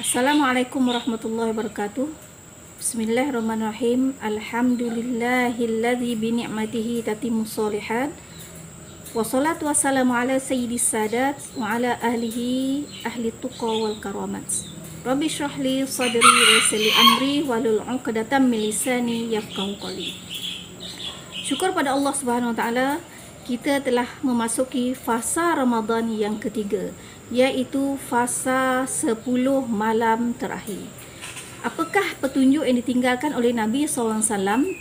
Assalamualaikum warahmatullahi wabarakatuh. Bismillahirrahmanirrahim. Alhamdulillahilladzi bi ni'matihi tatimmus shalihat. Wassalatu wassalamu ala sayyidis sadat wa ala ahlihi ahli tuqa wal karamat. Rabbi shrah li sadri wa yassir li amri wahlul 'uqdatam min lisani yafqahu qawli. Syukur pada Allah Subhanahu wa taala, kita telah memasuki fasa Ramadan yang ketiga, iaitu fasa 10 malam terakhir. Apakah petunjuk yang ditinggalkan oleh Nabi SAW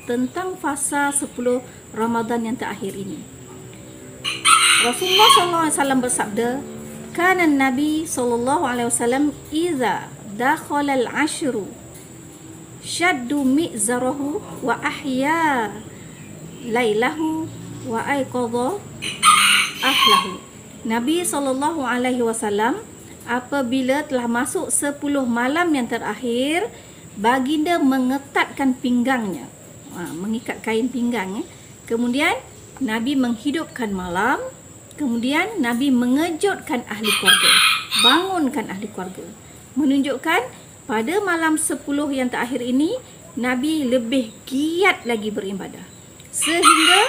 tentang fasa 10 Ramadan yang terakhir ini? Rasulullah SAW bersabda, "Kana Nabi SAW idza dakhala al-ashru shaddu mi'zarahu wa ahya lailahu wa aiqadha ahlahu." Nabi SAW apabila telah masuk 10 malam yang terakhir, baginda mengetatkan pinggangnya, mengikat kain pinggangnya. Kemudian Nabi menghidupkan malam. Kemudian Nabi mengejutkan ahli keluarga, bangunkan ahli keluarga, menunjukkan pada malam 10 yang terakhir ini Nabi lebih giat lagi beribadah, sehingga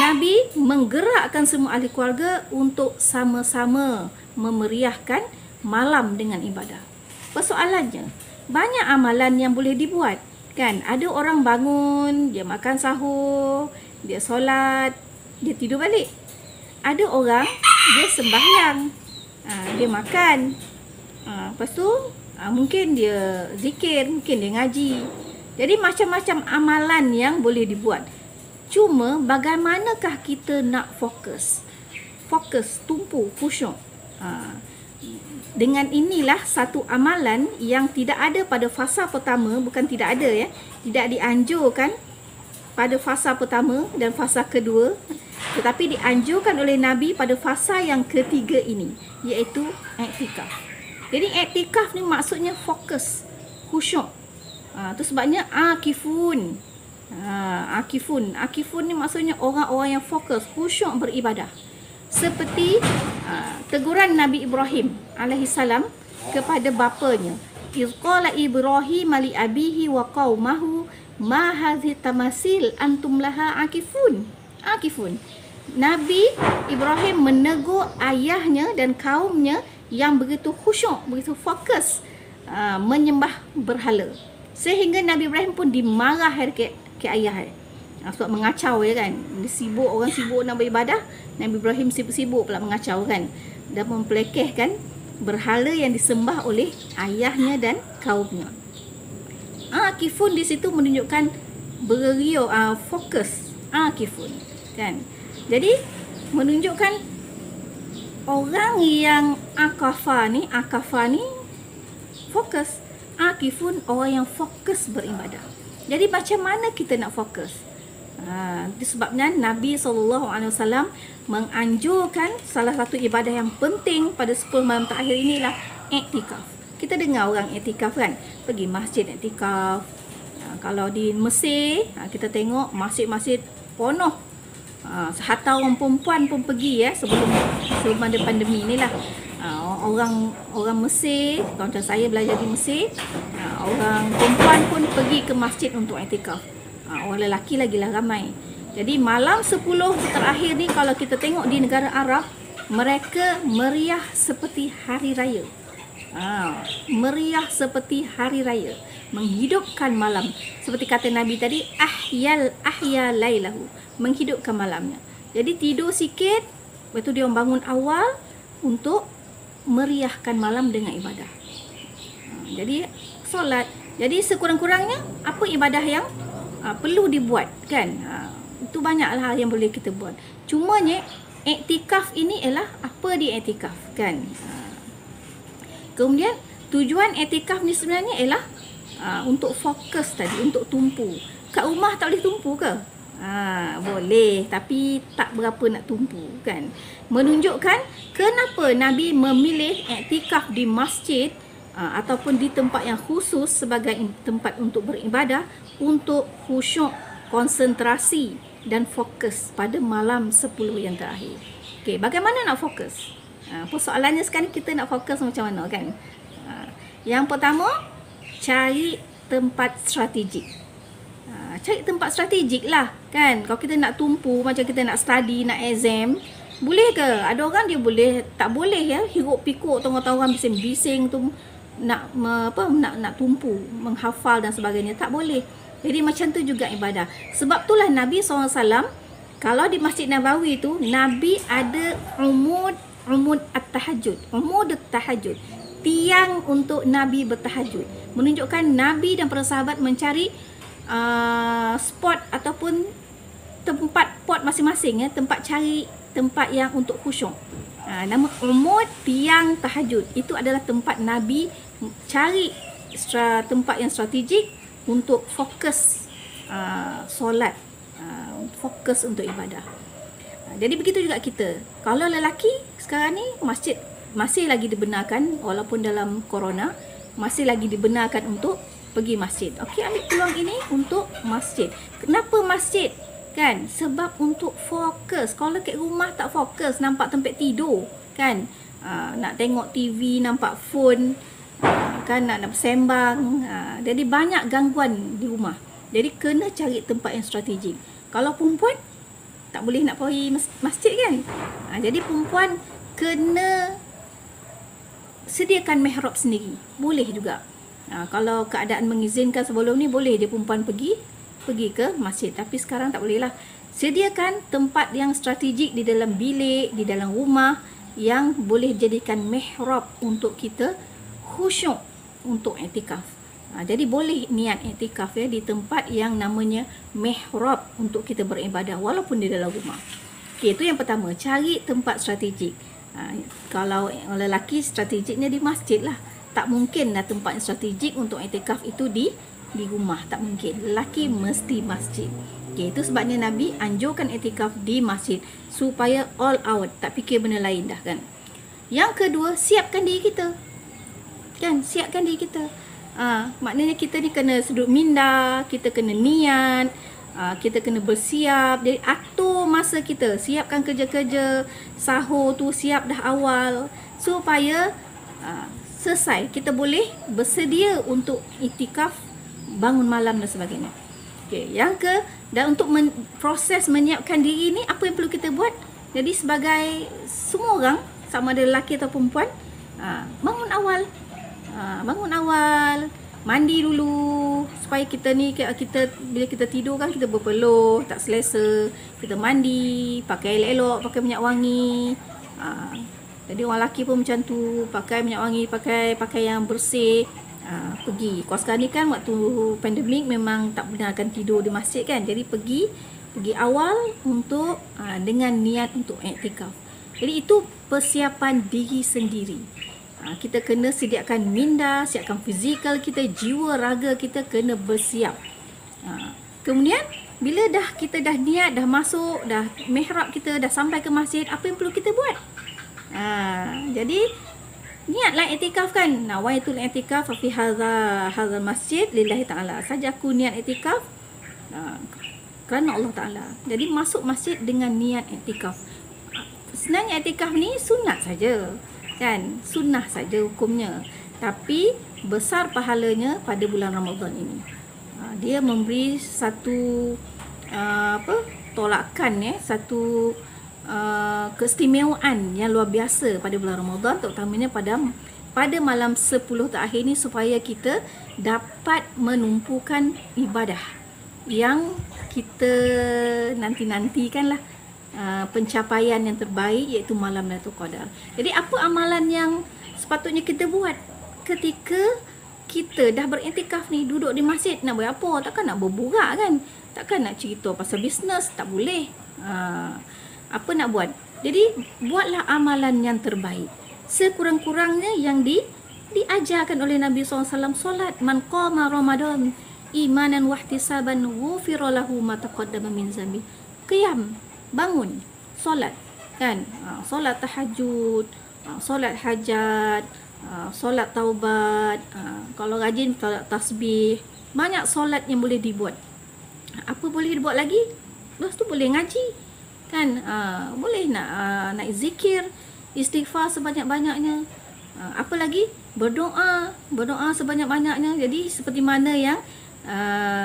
Nabi menggerakkan semua ahli keluarga untuk sama-sama memeriahkan malam dengan ibadah. Persoalannya, banyak amalan yang boleh dibuat, kan? Ada orang bangun, dia makan sahur, dia solat, dia tidur balik. Ada orang, dia sembahyang, dia makan, lepas tu mungkin dia zikir, mungkin dia ngaji. Jadi macam-macam amalan yang boleh dibuat. Cuma bagaimanakah kita nak fokus, tumpu, khusyuk. Dengan inilah satu amalan yang tidak ada pada fasa pertama, bukan tidak ada ya, tidak dianjurkan pada fasa pertama dan fasa kedua, tetapi dianjurkan oleh Nabi pada fasa yang ketiga ini, iaitu iktikaf. Jadi iktikaf ni maksudnya fokus, khusyuk. Itu sebabnya akifun. Akifun ni maksudnya orang-orang yang fokus, khusyuk beribadah. Seperti teguran Nabi Ibrahim alaihissalam kepada bapanya, "Iz qala Ibrahim li abihi wa qaumahu ma hadhihi tamasil antum laha akifun." Nabi Ibrahim menegur ayahnya dan kaumnya yang begitu khusyuk, begitu fokus menyembah berhala, sehingga Nabi Ibrahim pun dimarah ke ayah. Sebab mengacau ya kan. Orang sibuk nak beribadah, Nabi Ibrahim sibuk-sibuk pula mengacau kan, dan mempelekehkan berhala yang disembah oleh ayahnya dan kaumnya. Akifun di situ menunjukkan beriau, fokus, akifun kan. Jadi menunjukkan orang yang akafa ni fokus, akifun orang yang fokus beribadah. Jadi macam mana kita nak fokus? Disebabkan Nabi SAW menganjurkan salah satu ibadah yang penting pada 10 malam terakhir inilah iktikaf. Kita dengar orang iktikaf kan, pergi masjid iktikaf. Kalau di Mesir, kita tengok masjid-masjid penuh. Hatta orang perempuan pun pergi ya, sebelum ada pandemi inilah. Orang Mesir, kawan-kawan saya belajar di Mesir, orang perempuan pun pergi ke masjid untuk iktikaf. Orang lelaki lagi lah ramai. Jadi malam 10 terakhir ni, kalau kita tengok di negara Arab, mereka meriah seperti hari raya. Meriah seperti hari raya, menghidupkan malam. Seperti kata Nabi tadi, ahya lailahu, menghidupkan malamnya. Jadi tidur sikit, lepas tu dia bangun awal untuk meriahkan malam dengan ibadah. Jadi solat. Jadi sekurang-kurangnya apa ibadah yang perlu dibuat kan? Itu banyaklah hal yang boleh kita buat. Cumanya iktikaf ini ialah apa dia iktikaf kan? Kemudian tujuan iktikaf ni sebenarnya ialah untuk fokus tadi, untuk tumpu. Kat rumah tak boleh tumpu ke? Boleh, tapi tak berapa nak tumpu kan. Menunjukkan kenapa Nabi memilih iktikaf di masjid ataupun di tempat yang khusus sebagai tempat untuk beribadah, untuk khusyuk, konsentrasi dan fokus pada malam 10 yang terakhir. Okey, bagaimana nak fokus? Persoalannya sekarang kita nak fokus macam mana kan? Yang pertama, cari tempat strategik. Cari tempat strategik lah kan. Kalau kita nak tumpu, macam kita nak study, nak exam, boleh ke? Ada orang dia boleh, tak boleh ya, hiruk pikuk tengah-tengah bising-bising tu nak nak tumpu, menghafal dan sebagainya, tak boleh. Jadi macam tu juga ibadah. Sebab itulah Nabi SAW, kalau di Masjid Nabawi tu, Nabi ada umud at-tahajud, umud at-tahajud, tiang untuk Nabi bertahajud, menunjukkan Nabi dan para sahabat mencari spot ataupun tempat pot masing-masing ya, tempat cari tempat yang untuk khusyuk. Nama umud tiang tahajud, itu adalah tempat Nabi cari tempat yang strategik untuk fokus solat, fokus untuk ibadah. Jadi begitu juga kita. Kalau lelaki sekarang ni, masjid masih lagi dibenarkan, walaupun dalam corona masih lagi dibenarkan untuk pergi masjid. Okey, ambil peluang ini untuk masjid. Kenapa masjid? Kan? Sebab untuk fokus. Kalau kat rumah tak fokus, nampak tempat tidur, kan? Nak tengok TV, nampak phone, kan nak bersembang. Jadi banyak gangguan di rumah. Jadi kena cari tempat yang strategik. Kalau perempuan tak boleh nak pergi masjid kan? Jadi perempuan kena sediakan mihrab sendiri. Boleh juga. Kalau keadaan mengizinkan sebelum ni, boleh dia perempuan pergi ke masjid. Tapi sekarang tak boleh lah. Sediakan tempat yang strategik di dalam bilik, di dalam rumah, yang boleh jadikan mihrab untuk kita khusyuk untuk iktikaf. Jadi boleh niat iktikaf ya di tempat yang namanya mihrab untuk kita beribadah walaupun di dalam rumah. Okey, itu yang pertama, cari tempat strategik. Kalau lelaki strategiknya di masjid lah. Tak mungkin lah tempat yang strategik untuk iktikaf itu di rumah, tak mungkin. Lelaki mesti masjid. Okay, itu sebabnya Nabi anjurkan iktikaf di masjid supaya all out, tak fikir benda lain dah kan. Yang kedua, siapkan diri kita. Kan, siapkan diri kita. Maknanya kita ni kena sudut minda, kita kena niat, kita kena bersiap. Jadi atur masa kita, siapkan kerja-kerja, sahur tu siap dah awal supaya selesai, kita boleh bersedia untuk iktikaf, bangun malam dan sebagainya. Okey, dan untuk proses menyiapkan diri ni, apa yang perlu kita buat? Jadi sebagai semua orang, sama ada lelaki atau perempuan, bangun awal, mandi dulu supaya kita ni, kita bila kita tidur kan kita berpeluh, tak selesa. Kita mandi, pakai elok-elok, pakai minyak wangi. Jadi orang lelaki pun macam tu, pakai minyak wangi, pakai yang bersih, pergi. Kalau sekarang ni kan waktu pandemik memang tak benarkan tidur di masjid kan. Jadi pergi awal untuk dengan niat untuk iktikaf. Jadi itu persiapan diri sendiri. Kita kena sediakan minda, siapkan fizikal kita, jiwa raga kita kena bersiap. Kemudian bila kita dah niat, dah masuk, dah mihrab kita, dah sampai ke masjid, apa yang perlu kita buat? Jadi niatlah iktikaf kan. Nawaitul i'tikaf fi hadzal masjid lillahi ta'ala. Saja aku niat iktikaf kerana Allah Ta'ala. Jadi masuk masjid dengan niat iktikaf. Sebenarnya iktikaf ni sunat saja kan, sunnah saja hukumnya, tapi besar pahalanya pada bulan Ramadan ini. Dia memberi satu tolakan ya, satu keistimewaan yang luar biasa pada bulan Ramadan, terutamanya pada malam 10 terakhir ni, supaya kita dapat menumpukan ibadah yang kita nanti-nantikanlah, pencapaian yang terbaik iaitu malam Lailatul Qadar. Jadi apa amalan yang sepatutnya kita buat ketika kita dah beriktikaf ni, duduk di masjid? Nak buat apa? Takkan nak berburak kan? Takkan nak cerita pasal bisnes, tak boleh. Apa nak buat? Jadi buatlah amalan yang terbaik, sekurang-kurangnya yang diajarkan oleh Nabi SAW. Solat, man qama Ramadan imanan wahtisaban ghufira lahu ma taqaddama min zambi. Qiyam, bangun, solat kan, solat tahajud, solat hajat, solat taubat, kalau rajin tasbih, banyak solat yang boleh dibuat. Apa boleh dibuat lagi? Lepas tu boleh ngaji kan, boleh nak zikir, istighfar sebanyak-banyaknya, Apa lagi? Berdoa sebanyak-banyaknya. Jadi seperti mana yang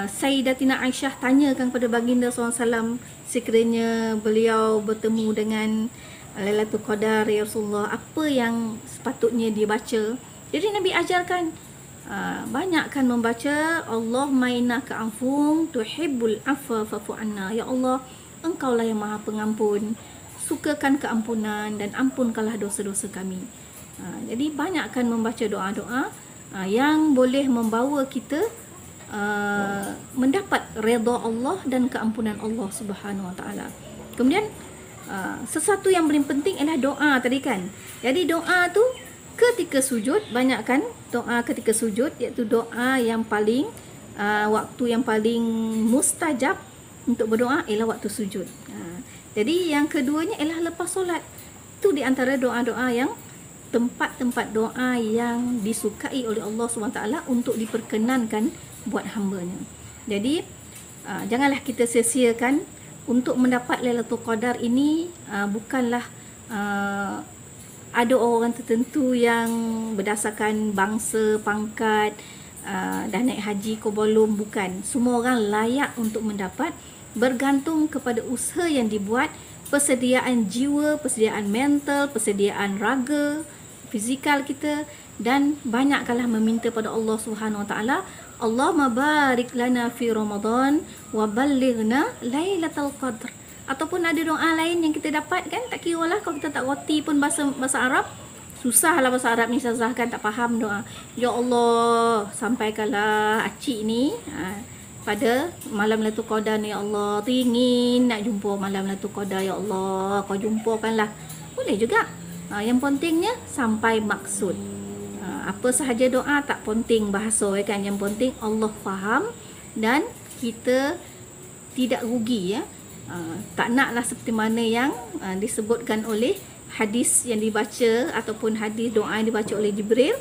Sayyidatina Aisyah tanyakan kepada baginda SAW sekiranya beliau bertemu dengan Lailatul Qadar, ya Rasulullah, apa yang sepatutnya dibaca. Jadi Nabi ajarkan banyakkan membaca Allahumma innaka afuwun tuhibbul afwa fa'fu anna. Ya Allah, Engkaulah yang Maha Pengampun, sukakan keampunan dan ampunkanlah dosa-dosa kami. Jadi banyakkan membaca doa-doa yang boleh membawa kita mendapat redha Allah dan keampunan Allah Subhanahu Wa Taala. Kemudian sesuatu yang paling penting adalah doa tadi kan. Jadi doa tu ketika sujud, banyakkan doa ketika sujud, iaitu doa yang paling waktu yang paling mustajab untuk berdoa ialah waktu sujud. Jadi yang keduanya ialah lepas solat. Itu di antara doa-doa yang tempat-tempat doa yang disukai oleh Allah SWT untuk diperkenankan buat hamba-Nya. Jadi janganlah kita sia-siakan untuk mendapat Lailatul Qadar ini. Bukanlah ada orang tertentu yang berdasarkan bangsa, pangkat, dah naik haji ke belum, bukan. Semua orang layak untuk mendapat, bergantung kepada usaha yang dibuat, persediaan jiwa, persediaan mental, persediaan raga, fizikal kita, dan banyakkanlah meminta pada Allah Subhanahu Wa Taala, Allahumma barik lana fi Ramadan wa ballighna Lailatul Qadr. Ataupun ada doa lain yang kita dapat kan, tak kira lah kalau kita tak roti pun bahasa Arab. Susahlah bahasa Arab ni Ustazah kan, tak faham doa. Ya Allah, sampaikanlah acik ni pada malam Lailatul Qadar ni, ya Allah, teringin nak jumpa malam Lailatul Qadar, ya Allah, kau jumpakanlah. Boleh juga. Yang pentingnya sampai maksud. Apa sahaja doa tak penting bahasa kan, yang penting Allah faham dan kita tidak rugi ya. Tak naklah seperti mana yang disebutkan oleh hadis yang dibaca ataupun hadis doa yang dibaca oleh Jibril.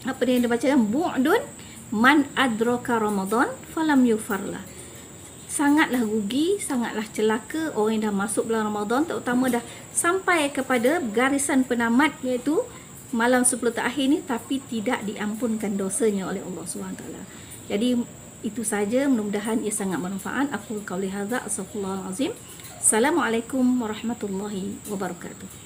Apa yang dibacakan? Bu'dun man adraka Ramadan falam yufarlah. Sangatlah rugi, sangatlah celaka orang yang dah masuk bulan Ramadan, terutama dah sampai kepada garisan penamat iaitu malam 10 terakhir ni, tapi tidak diampunkan dosanya oleh Allah SWT. Jadi itu saja, mudah-mudahan ia sangat bermanfaat. Aku qauli hadza, astaghfirullahalazim. Assalamualaikum warahmatullahi wabarakatuh.